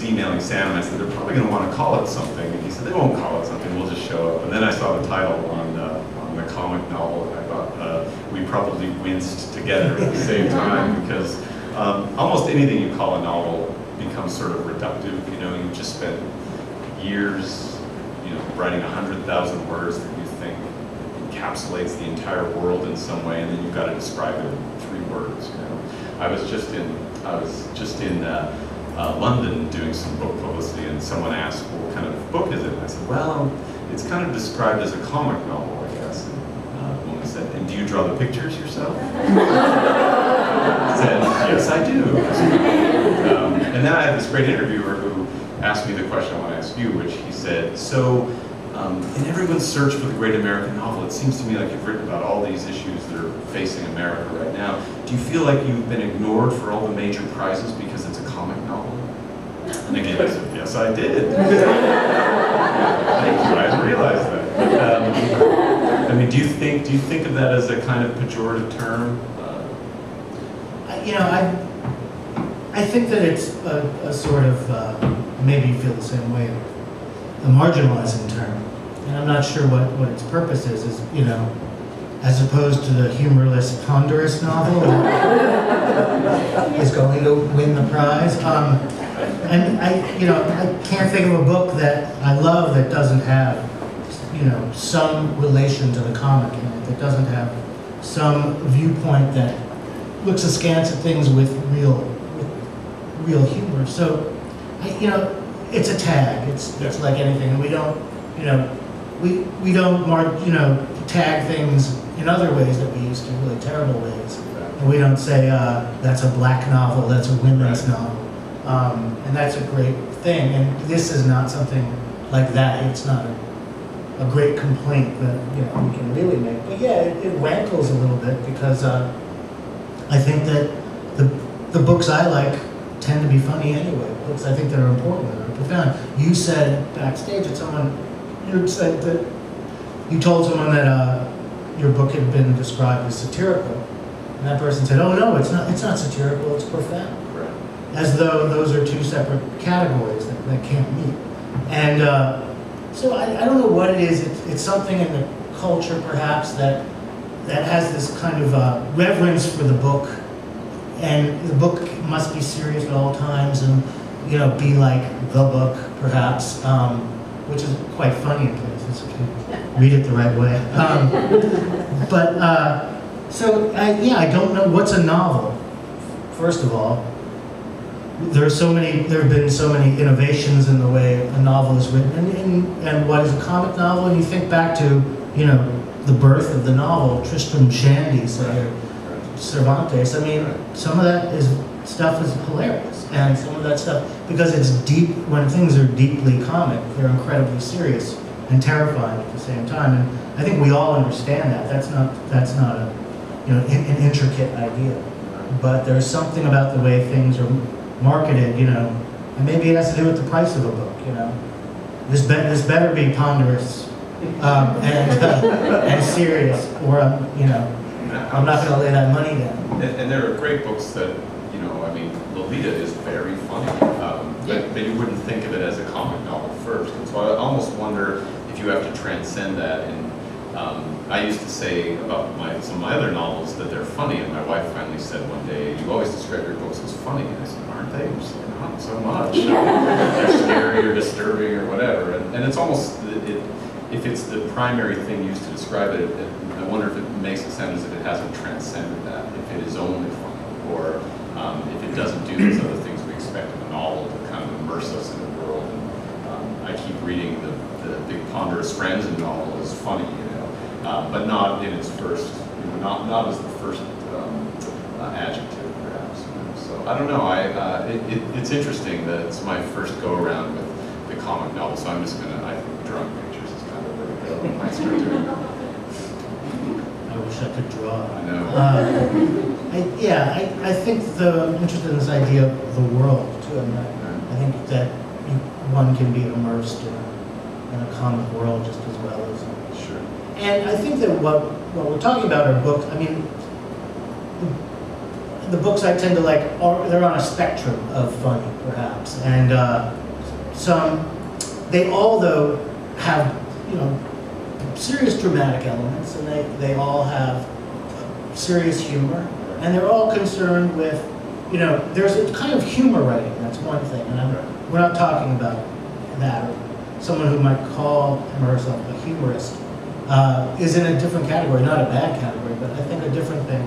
was emailing Sam and I said, they're probably going to want to call it something. And he said, they won't call it something, we'll just show up. And then I saw the title on the comic novel, and I thought we probably winced together at the same time, because almost anything you call a novel becomes sort of reductive. You know, you just spent years, you know, writing 100,000 words that you think encapsulates the entire world in some way, and then you've got to describe it in 3 words. You know, I was just in London doing some book publicity, and someone asked, well, what kind of book is it? And I said, well, it's kind of described as a comic novel, I guess. And the woman said, and do you draw the pictures yourself? I said, yes, I do. And then I had this great interviewer who asked me the question I want to ask you, which he said, so in everyone's search for the great American novel, it seems to me like you've written about all these issues that are facing America right now. Do you feel like you've been ignored for all the major prizes because it's a comic novel? And again, I said, yes, I did. Thank you, I didn't realize that. But, I mean, do you think of that as a kind of pejorative term? You know, I think that it's a sort of, maybe you feel the same way, a marginalizing term. And I'm not sure what its purpose is, you know, as opposed to the humorless, ponderous novel that is going to win the prize. And I can't think of a book that I love that doesn't have, you know, some relation to the comic in it, that doesn't have some viewpoint that looks askance at things with real humor. So, you know, it's a tag. It's like anything, and we don't, you know, we don't tag things in other ways that we used to, really terrible ways. And we don't say that's a black novel, that's a women's novel, and that's a great thing. And this is not something like that. It's not a great complaint that, you know, we can really make. But yeah, it rankles a little bit, because I think that the books I like tend to be funny anyway. Books I think that are important and are profound. You said backstage that you said that you told someone that your book had been described as satirical, and that person said, "Oh no, it's not satirical. It's profound." Right. As though those are 2 separate categories that can't meet. And so I don't know what it is. It's something in the culture, perhaps, that has this kind of reverence for the book, and the book must be serious at all times, and, you know, be like the book, perhaps, which is quite funny in places if you read it the right way. Yeah, I don't know what's a novel. First of all, there have been so many innovations in the way a novel is written, and what is a comic novel. And you think back to, you know, the birth of the novel, Tristram Shandy, say, Cervantes. I mean, some of that stuff is hilarious, and some of that stuff, because it's deep, when things are deeply comic, they're incredibly serious and terrifying at the same time. And I think we all understand that. That's not a, you know, an intricate idea, but there's something about the way things are marketed, you know, and maybe it has to do with the price of a book. You know, this better be ponderous and serious, or you know, I'm not going to lay that money down. And there are great books that, you know, I mean, Lolita is very funny, but you wouldn't think of it as a comic novel first. And so I almost wonder if you have to transcend that. And I used to say about some of my other novels that they're funny, and my wife finally said one day, "You always describe your books as funny." And I said, "Aren't they?" And she said, "Not so much. They're scary or disturbing or whatever." And it's almost, if it's the primary thing used to describe it, I wonder if it makes it sound as if it hasn't transcended that, if it is only funny, or if it doesn't do those other things we expect in a novel to kind of immerse us in the world. And I keep reading the big ponderous Franzen novel as funny, you know, but not in its first, you know, not as the first adjective, perhaps. You know. So I don't know. It's interesting that it's my first go around with the comic novel. So I'm just gonna, I think drawing pictures is kind of where we go. I might start doing that. I wish I could draw. I know. I think I'm interested in this idea of the world too. I mean, I think that one can be immersed in a comic world just as well as. Sure. And I think that what we're talking about are books. I mean, the books I tend to like, they're on a spectrum of funny, perhaps. And they all, though, have, serious dramatic elements, and they all have serious humor, and they're all concerned with, there's a kind of humor writing, that's one thing, and we're not talking about that, or someone who might call him or herself a humorist is in a different category, not a bad category, but I think a different thing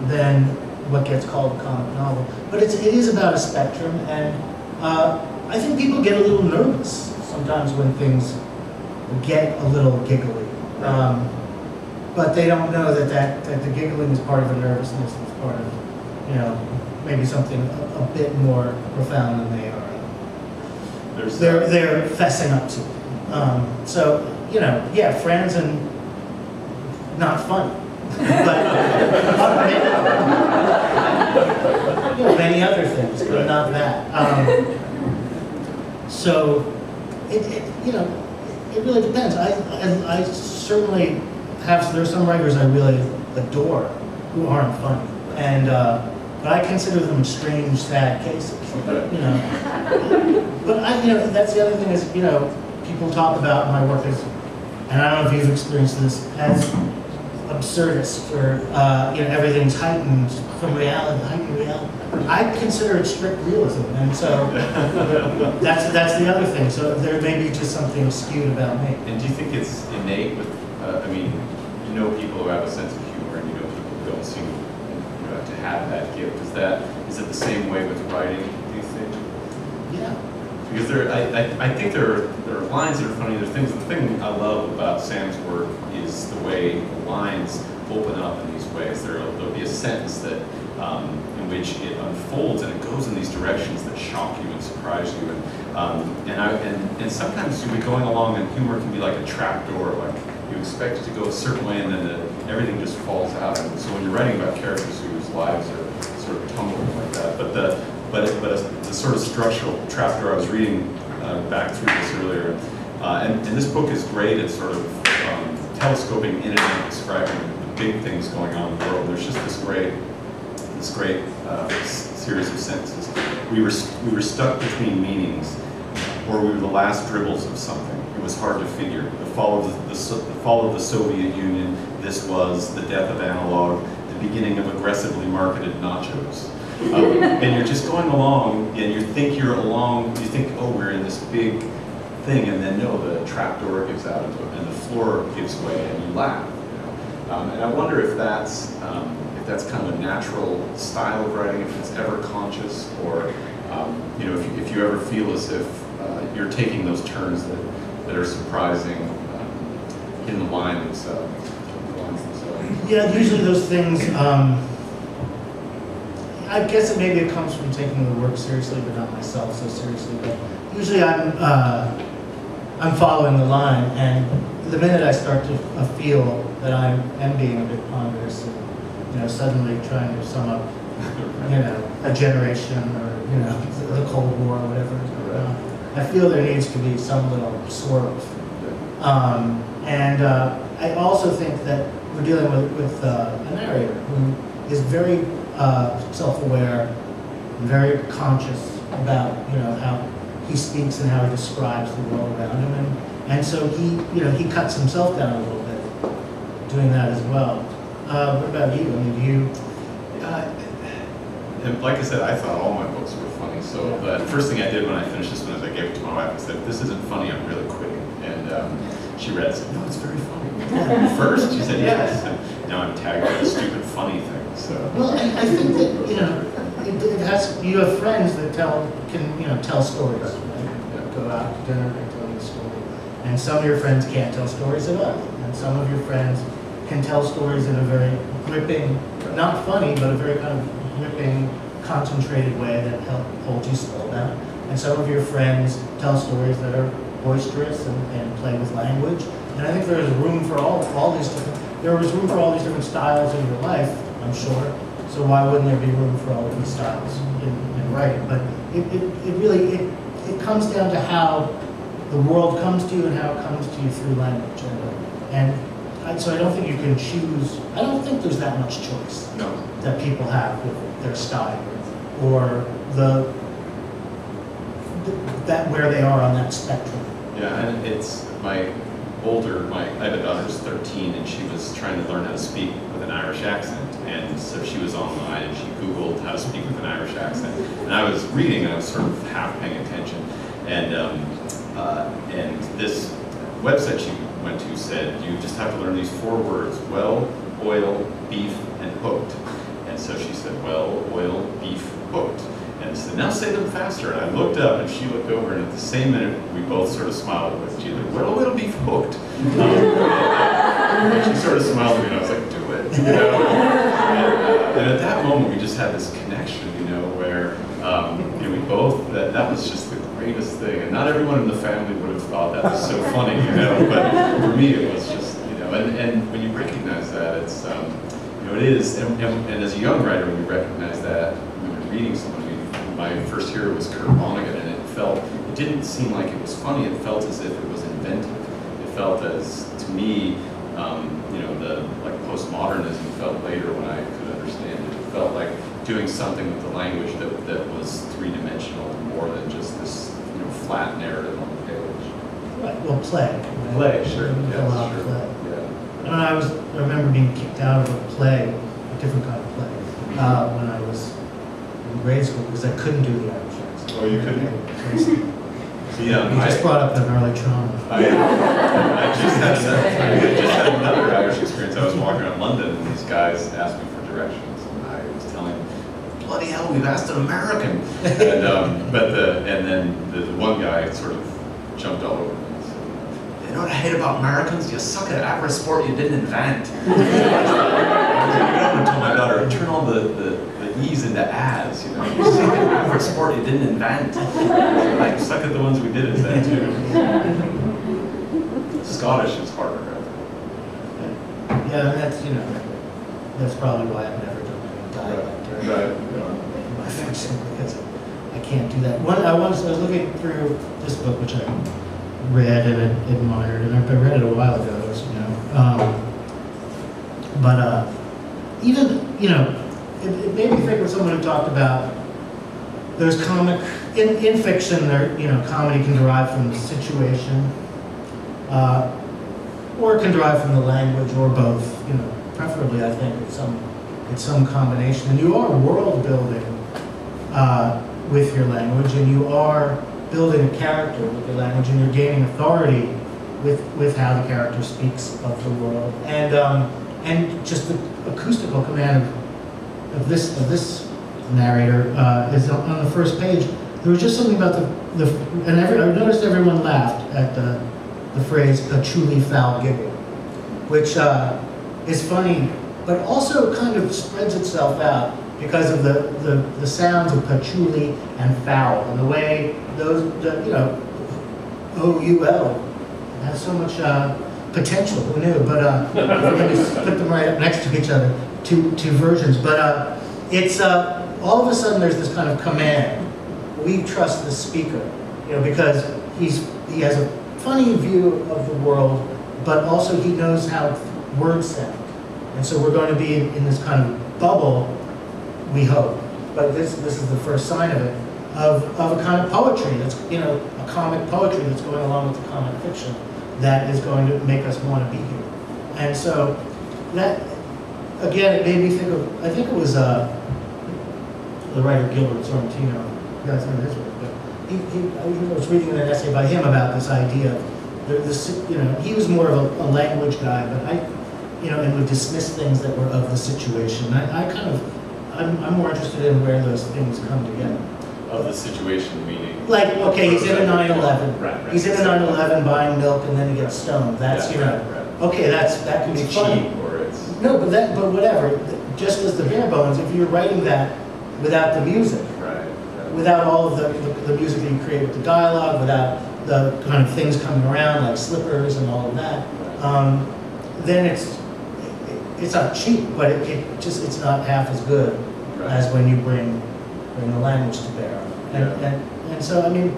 than what gets called a comic novel. But it is about a spectrum, and I think people get a little nervous sometimes when things get a little giggly. But they don't know that the giggling is part of the nervousness, it's part of, maybe something a bit more profound than they are. They're fessing up to. So, yeah, friends and not funny. But many other things, but not that. So it really depends. I certainly there's some writers I really adore who aren't funny, and but I consider them strange, sad cases. But that's the other thing is people talk about my work as, and I don't know if you've experienced this, as absurdist, or everything's heightened from reality, heightened reality. I consider it strict realism, and so that's the other thing. So there may be just something skewed about me. And do you think it's innate with? People who have a sense of humor, and people who don't seem to have that gift. Is it the same way with writing? Do you think? Yeah. Because I think there are lines that are funny. There are things. The thing I love about Sam's work is the way the lines open up in these ways. There'll be a sentence that in which it unfolds and it goes in these directions that shock you and surprise you. And sometimes you'll be going along and humor can be like a trap door. Like you expect it to go a certain way and then everything just falls out. And so when you're writing about characters whose lives are sort of tumbling like that, but the sort of structural trapdoor, I was reading back through this earlier, and this book is great at sort of telescoping in and out, describing the big things going on in the world. There's just this great series of sentences. We were stuck between meanings, or we were the last dribbles of something. It was hard to figure. The fall of the Soviet Union. This was the death of analog. The beginning of aggressively marketed nachos. And you're just going along, and you think you're along. You think, oh, we're in this big thing, and then no, the trapdoor gives out, and the floor gives way, and you laugh. And I wonder if that's kind of a natural style of writing, if it's ever conscious, or if you ever feel as if you're taking those turns that are surprising in the line themselves. Yeah, usually those things. I guess maybe it comes from taking the work seriously, but not myself so seriously. But usually I'm following the line, and the minute I start to feel that I am being a bit ponderous, and suddenly trying to sum up, a generation, or the Cold War, or whatever. I feel there needs to be some little swerve. And I also think that we're dealing with a narrator who is very self-aware, and very conscious about how he speaks and how he describes the world around him, and so he cuts himself down a little bit doing that as well. What about you? I mean, do you? And like I said, I thought all my books were funny. So the first thing I did when I finished this one is I gave it to my wife and said, "This isn't funny. I'm really quitting." And she read it and said, "No, it's very funny." First, she said yes, and now I'm tagged with a stupid funny thing. So. Well, I think that it has. You have friends that can tell stories. Right? Yeah. Go out to dinner and tell you a story, and some of your friends can't tell stories at all, and some of your friends can tell stories in a very gripping, not funny, but a very kind of gripping, concentrated way that holds you spellbound. And some of your friends tell stories that are boisterous and play with language. And I think there is room for all these different. There is room for all these different styles in your life, I'm sure. So why wouldn't there be room for all of these styles in writing? But it really comes down to how the world comes to you and how it comes to you through language. So I don't think you can choose. I don't think there's that much choice. No. that people have with their style, or that where they are on that spectrum. Yeah, and it's I have a daughter who's 13, and she was trying to learn how to speak with an Irish accent, and so she was online and she Googled how to speak with an Irish accent, and I was reading and I was sort of half paying attention, and this website she went to said you just have to learn these 4 words: well, oil, beef, and hooked. And so she said, well, oil, beef, hooked. And I said, now say them faster. And I looked up, and she looked over, and at the same minute, we both sort of smiled with each other. Well, oil, beef, hooked. And she sort of smiled at me, and I was like, do it. You know? And at that moment, we just had this connection, you know, where you know, we both, that was just the greatest thing. And not everyone in the family would have thought that was so funny, you know, but for me, it was just, you know, and when you recognize that, it's, you know, it is, and as a young writer, when you recognize that, when you're reading someone, my first hero was Kurt Vonnegut, and it didn't seem like it was funny, it felt as if it was inventive. It felt as, to me, you know, the like postmodernism felt later when I could understand it. It felt like doing something with the language that was three-dimensional, more than just this, you know, flat narrative on the page. Right, well, play. Right? Play, sure, A lot of sure. play. Yeah. And I remember being kicked out of a play, a different kind of play, when I was in grade school because I couldn't do the Irish accent. Oh, you couldn't? You just brought up an early trauma. I just had another Irish experience. I was walking around London, and these guys asked me for directions, and I was telling them, bloody hell, we've asked an American. And then the one guy sort of jumped all over me and said, you know what I hate about Americans? You suck at every sport you didn't invent. I told my daughter, turn all the E's into A's, you know. You suck at every sport you didn't invent. I suck at the ones we did invent too. Scottish is harder, I think. Yeah, and that's, you know, that's probably why I've never done any dialect or my fiction, because I can't do that. I was looking through this book, which I read and admired, and I read it a while ago, as you know. But even, you know, it made me think of someone who talked about there's in fiction, you know, comedy can derive from the situation, or it can derive from the language, or both. You know, preferably, I think it's some combination. And you are world building with your language, and you are building a character with your language, and you're gaining authority with how the character speaks of the world, and just the acoustical command of this narrator is on the first page. There was just something about I noticed everyone laughed at the phrase "a truly foul giggle," which is funny, but also kind of spreads itself out because of the sounds of patchouli and foul, and the way those, you know, O-U-L has so much potential. Who knew? But we're going to put them right up next to each other, two versions. But it's all of a sudden there's this kind of command. We trust the speaker, you know, because he has a funny view of the world, but also he knows how words sound, and so we're going to be in this kind of bubble. We hope, but this is the first sign of it, of a kind of poetry that's, you know, a comic poetry that's going along with the comic fiction that is going to make us want to be here. And so that, again, it made me think of, I think it was the writer Gilbert Sorrentino, you guys know his work, but I was reading an essay by him about this idea of, you know, he was more of a language guy, but and would dismiss things that were of the situation. I'm more interested in where those things come together. Of the situation, meaning? Like, okay, he's in a 9/11. Right. He's in a 9/11 buying milk and then he gets stoned. That's, you know, okay, that can be funny. Cheap, or it's... No, but whatever. Just as the bare bones, if you're writing that without the music, without all of the music that you create with the dialogue, without the kind of things coming around like slippers and all of that, then it's not cheap, but it's not half as good as when you bring the language to bear. And so, I mean,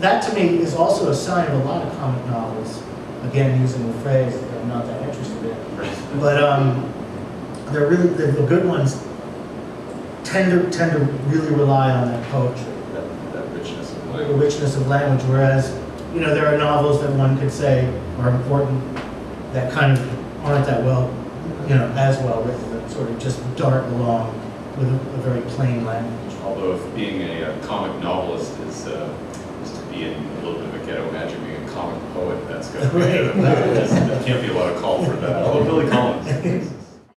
that to me is also a sign of a lot of comic novels, again, using the phrase that I'm not that interested in. But they're the good ones tend to really rely on that poetry, that richness of the language. richness of language, whereas, you know, there are novels that one could say are important that kind of aren't that well, you know, as well written, that sort of just dart along with a very plain language. Although if being a comic novelist is to be in a little bit of a ghetto magic, being a comic poet, that's got to be Right. there can't be a lot of call for that. Although Billy